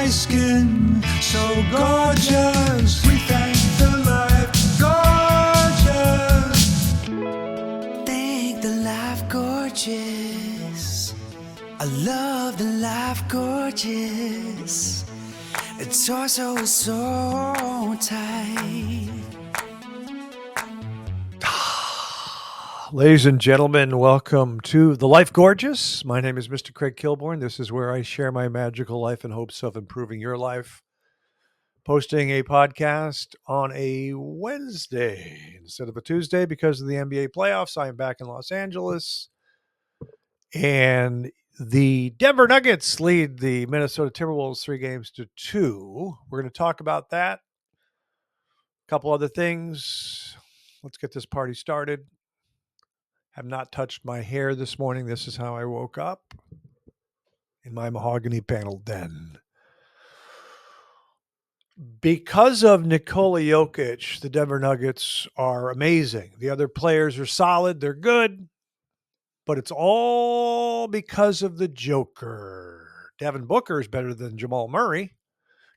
my skin so gorgeous. We thank the life gorgeous. Thank the life gorgeous. I love the life gorgeous. Its torso is so tight. Ladies and gentlemen, welcome to The Life Gorgeous. My name is Mr. Craig Kilborn. This is where I share my magical life in hopes of improving your life. Posting a podcast on a Wednesday instead of a Tuesday because of the NBA playoffs. I am back in Los Angeles. And the Denver Nuggets lead the Minnesota Timberwolves 3-2. We're going to talk about that. A couple other things. Let's get this party started. Have not touched my hair this morning. This is how I woke up in my mahogany paneled den. Because of Nikola Jokic, the Denver Nuggets are amazing. The other players are solid. They're good. But it's all because of the Joker. Devin Booker is better than Jamal Murray.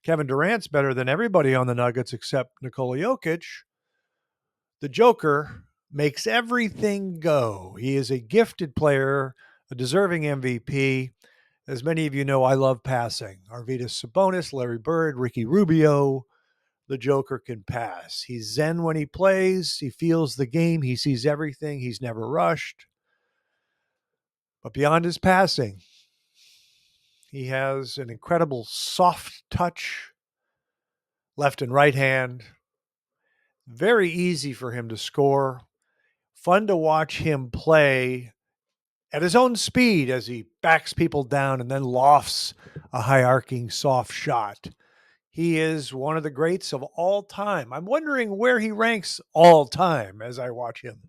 Kevin Durant's better than everybody on the Nuggets except Nikola Jokic. The Joker makes everything go. He is a gifted player, a deserving MVP. As many of you know, I love passing. Arvydas Sabonis, Larry Bird, Ricky Rubio. The Joker can pass. He's zen when he plays. He feels the game. He sees everything. He's never rushed. But beyond his passing, he has an incredible soft touch, left and right hand. Very easy for him to score. Fun to watch him play at his own speed as he backs people down and then lofts a high-arcing soft shot. He is one of the greats of all time. I'm wondering where he ranks all time as I watch him.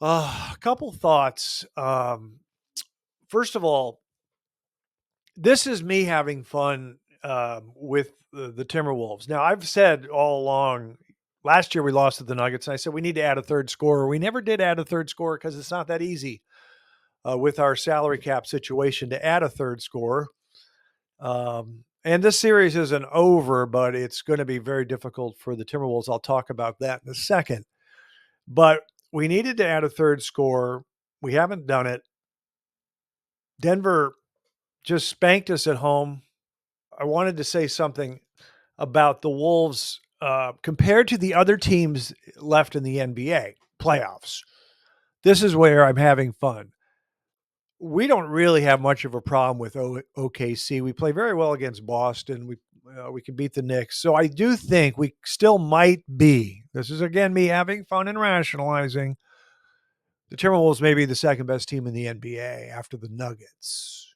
A couple thoughts. First of all, this is me having fun with the Timberwolves. Now, I've said all along, last year we lost to the Nuggets, and I said we need to add a third scorer. We never did add a third scorer because it's not that easy with our salary cap situation to add a third scorer. And this series isn't over, but it's going to be very difficult for the Timberwolves. I'll talk about that in a second. But we needed to add a third scorer. We haven't done it. Denver just spanked us at home. I wanted to say something about the Wolves compared to the other teams left in the NBA playoffs. This is where I'm having fun. We don't really have much of a problem with OKC. We play very well against Boston. We can beat the Knicks. So I do think we still might be. This is, again, me having fun and rationalizing. The Timberwolves may be the second best team in the NBA after the Nuggets.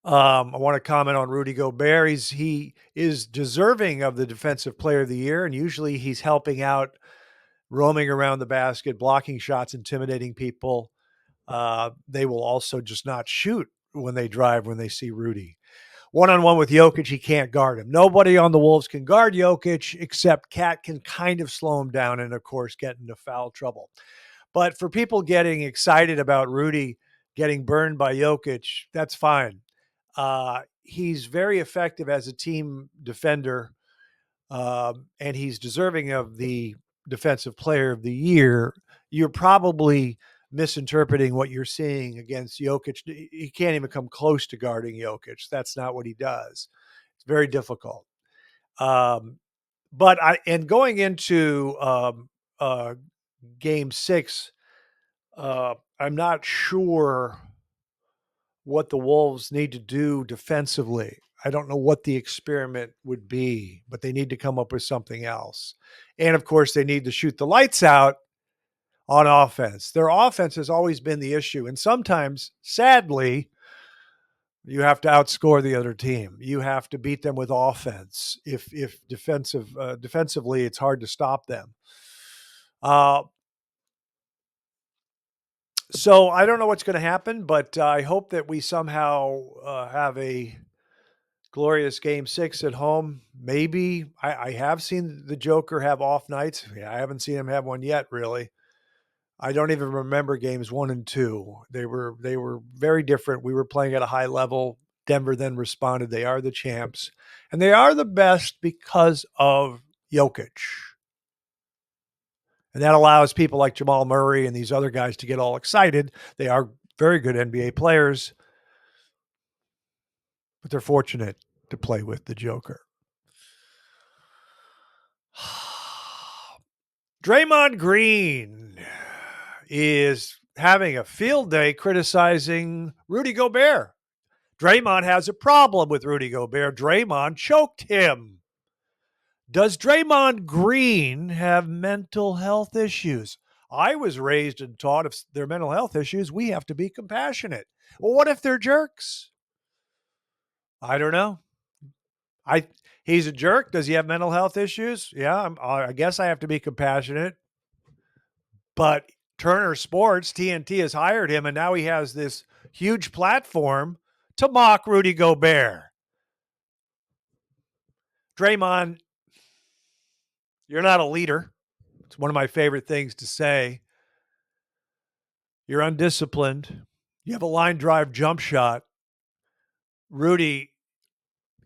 I want to comment on Rudy Gobert. He is deserving of the Defensive Player of the Year, and usually he's helping out, roaming around the basket, blocking shots, intimidating people. They will also just not shoot when they drive when they see Rudy. One-on-one with Jokic, he can't guard him. Nobody on the Wolves can guard Jokic except Cat can kind of slow him down and, of course, get into foul trouble. But for people getting excited about Rudy getting burned by Jokic, that's fine. He's very effective as a team defender, and he's deserving of the Defensive Player of the Year. You're probably misinterpreting what you're seeing against Jokic. He can't even come close to guarding Jokic. That's not what he does. It's very difficult. But going into Game 6, I'm not sure what the Wolves need to do defensively. I don't know what the experiment would be, but they need to come up with something else. And, of course, they need to shoot the lights out on offense. Their offense has always been the issue. And sometimes, sadly, you have to outscore the other team. You have to beat them with offense. If defensively, it's hard to stop them. So I don't know what's going to happen, but I hope that we somehow have a glorious Game 6 at home. Maybe. I have seen the Joker have off nights. I haven't seen him have one yet, really. I don't even remember games 1 and 2. They were very different. We were playing at a high level. Denver then responded. They are the champs, and they are the best because of Jokic. And that allows people like Jamal Murray and these other guys to get all excited. They are very good NBA players, but they're fortunate to play with the Joker. Draymond Green is having a field day criticizing Rudy Gobert. Draymond has a problem with Rudy Gobert. Draymond choked him. Does Draymond Green have mental health issues? I was raised and taught if they're mental health issues, we have to be compassionate. Well, what if they're jerks? I don't know. He's a jerk. Does he have mental health issues? Yeah, I guess I have to be compassionate. But Turner Sports, TNT, has hired him, and now he has this huge platform to mock Rudy Gobert. Draymond, you're not a leader. It's one of my favorite things to say. You're undisciplined. You have a line drive jump shot. Rudy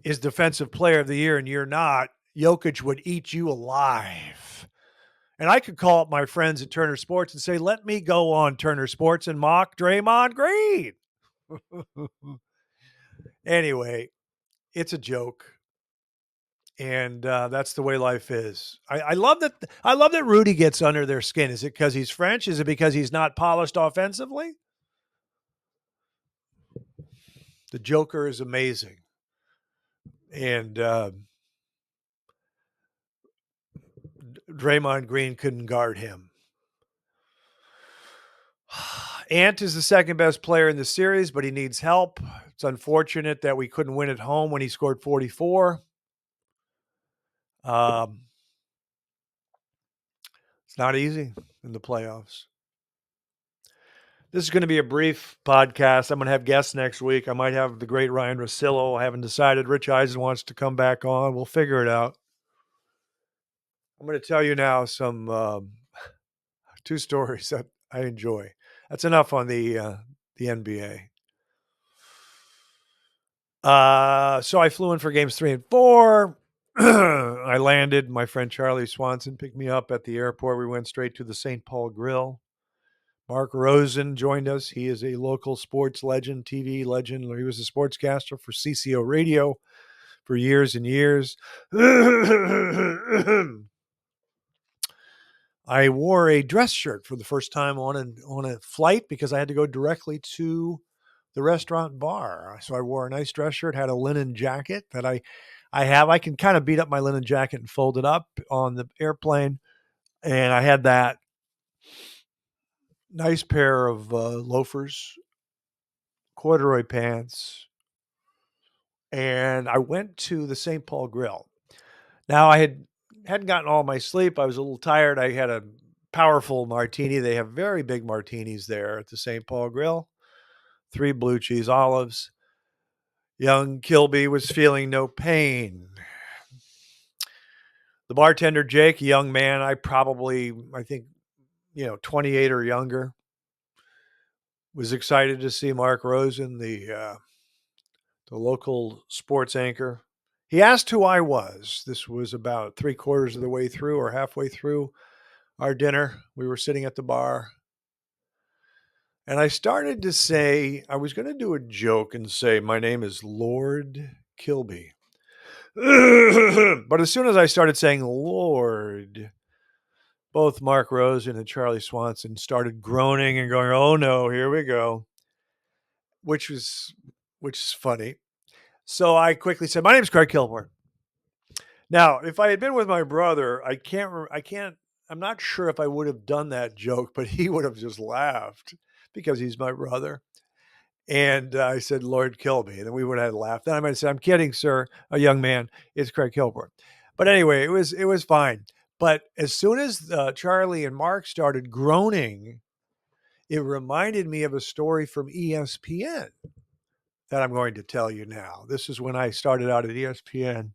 is Defensive Player of the Year, and you're not. Jokic would eat you alive. And I could call up my friends at Turner Sports and say, let me go on Turner Sports and mock Draymond Green. Anyway, it's a joke. And that's the way life is. I love that. I love that Rudy gets under their skin. Is it because he's French? Is it because he's not polished offensively? The Joker is amazing, and Draymond Green couldn't guard him. Ant is the second best player in the series, but he needs help. It's unfortunate that we couldn't win at home when he scored 44. It's not easy in the playoffs. This is going to be a brief podcast. I'm going to have guests next week. I might have the great Ryan Russillo. I haven't decided. Rich Eisen wants to come back on. We'll figure it out. I'm going to tell you now some two stories that I enjoy. That's enough on the NBA. So I flew in for games 3 and 4. I landed. My friend Charlie Swanson picked me up at the airport. We went straight to the St. Paul Grill. Mark Rosen joined us. He is a local sports legend, TV legend. He was a sportscaster for CCO Radio for years and years. I wore a dress shirt for the first time on a flight because I had to go directly to the restaurant bar. So I wore a nice dress shirt, had a linen jacket that I have. I can kind of beat up my linen jacket and fold it up on the airplane. And I had that nice pair of loafers, corduroy pants, and I went to the St. Paul Grill. Now I hadn't gotten all my sleep. I was a little tired. I had a powerful martini. They have very big martinis there at the St. Paul Grill. 3 blue cheese olives. Young Kilby was feeling no pain. The bartender, Jake, a young man, I think, 28 or younger, was excited to see Mark Rosen, the local sports anchor. He asked who I was. This was about 3/4 of the way through or halfway through our dinner. We were sitting at the bar. And I started to say, I was going to do a joke and say, my name is Lord Kilby. But as soon as I started saying Lord, both Mark Rosen and Charlie Swanson started groaning and going, oh no, here we go. Which is funny. So I quickly said, my name is Craig Kilborn. Now, if I had been with my brother, I'm not sure if I would have done that joke, but he would have just laughed because he's my brother. And I said, Lord Kilby. And then we would have laughed. Then I might have said, I'm kidding, sir, a young man. It's Craig Kilborn. But anyway, it was fine. But as soon as Charlie and Mark started groaning, it reminded me of a story from ESPN that I'm going to tell you now. This is when I started out at ESPN.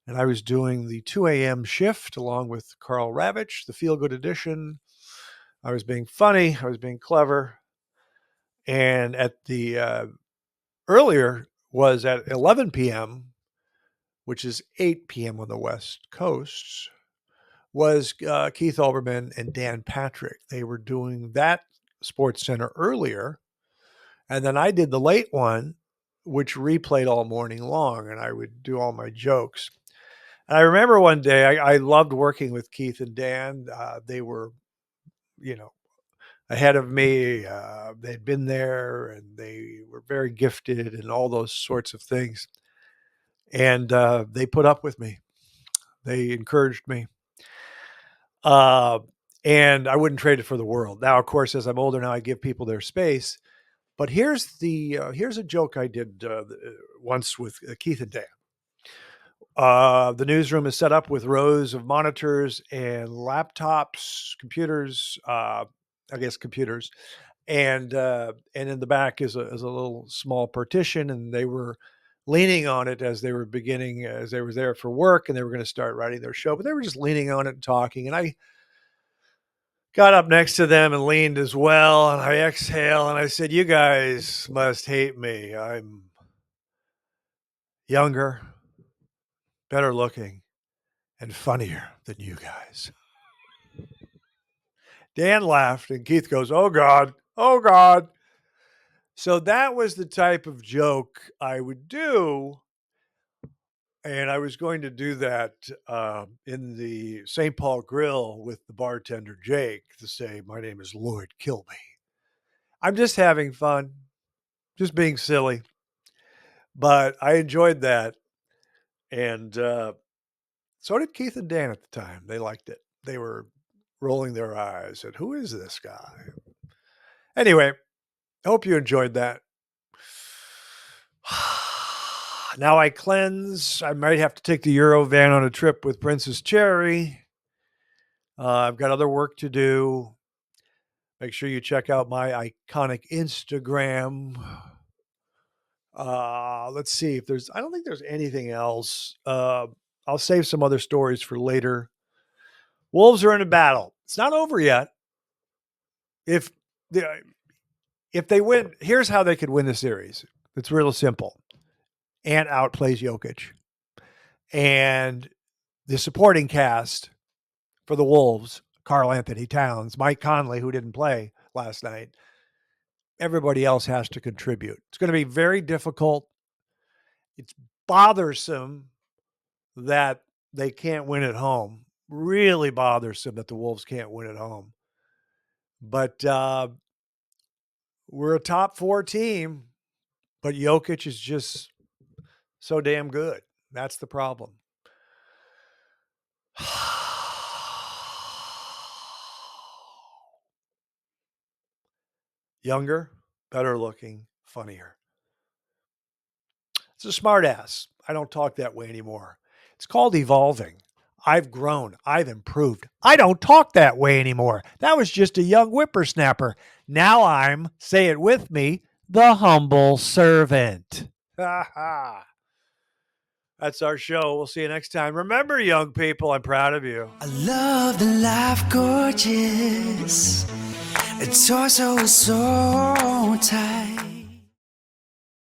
And I was doing the 2 a.m. shift along with Carl Ravitch, the Feel Good Edition. I was being funny. I was being clever. And at the earlier was at 11 p.m., which is 8 p.m. on the West Coast, was Keith Olbermann and Dan Patrick. They were doing that Sports Center earlier. And then I did the late one, which replayed all morning long, and I would do all my jokes. And I remember one day, I loved working with Keith and Dan. They were, ahead of me. They'd been there, and they were very gifted and all those sorts of things. And they put up with me. They encouraged me. And I wouldn't trade it for the world. Now, of course, as I'm older now, I give people their space. But here's a joke I did once with Keith and Dan. The newsroom is set up with rows of monitors and laptops, computers, computers, and in the back is a little small partition, and they were leaning on it as they were there for work, and they were going to start writing their show, but they were just leaning on it and talking, and I got up next to them and leaned as well, and I exhaled, and I said, "You guys must hate me. I'm younger, better looking, and funnier than you guys." Dan laughed, and Keith goes, "Oh, God. Oh, God." So that was the type of joke I would do, and I was going to do that in the St. Paul Grill with the bartender, Jake, to say, "My name is Lod Kilby. I'm just having fun, just being silly." But I enjoyed that, and so did Keith and Dan at the time. They liked it. They were rolling their eyes at, "Who is this guy?" Anyway, I hope you enjoyed that. Now I cleanse. I might have to take the Eurovan on a trip with Princess Cherry. I've got other work to do. Make sure you check out my iconic Instagram. Let's see if I don't think there's anything else. I'll save some other stories for later. Wolves are in a battle. It's not over yet. If they win, here's how they could win the series. It's real simple. Ant outplays Jokic. And the supporting cast for the Wolves, Karl Anthony Towns, Mike Conley, who didn't play last night, everybody else has to contribute. It's going to be very difficult. It's bothersome that they can't win at home. Really bothersome that the Wolves can't win at home. But we're a top 4 team, but Jokic is just so damn good. That's the problem. Younger, better looking, funnier. It's a smart ass. I don't talk that way anymore. It's called evolving. I've grown. I've improved. I don't talk that way anymore. That was just a young whippersnapper. Now I'm, say it with me, the humble servant. Ha ha. That's our show. We'll see you next time. Remember, young people, I'm proud of you. I love the life gorgeous. Its torso is so tight.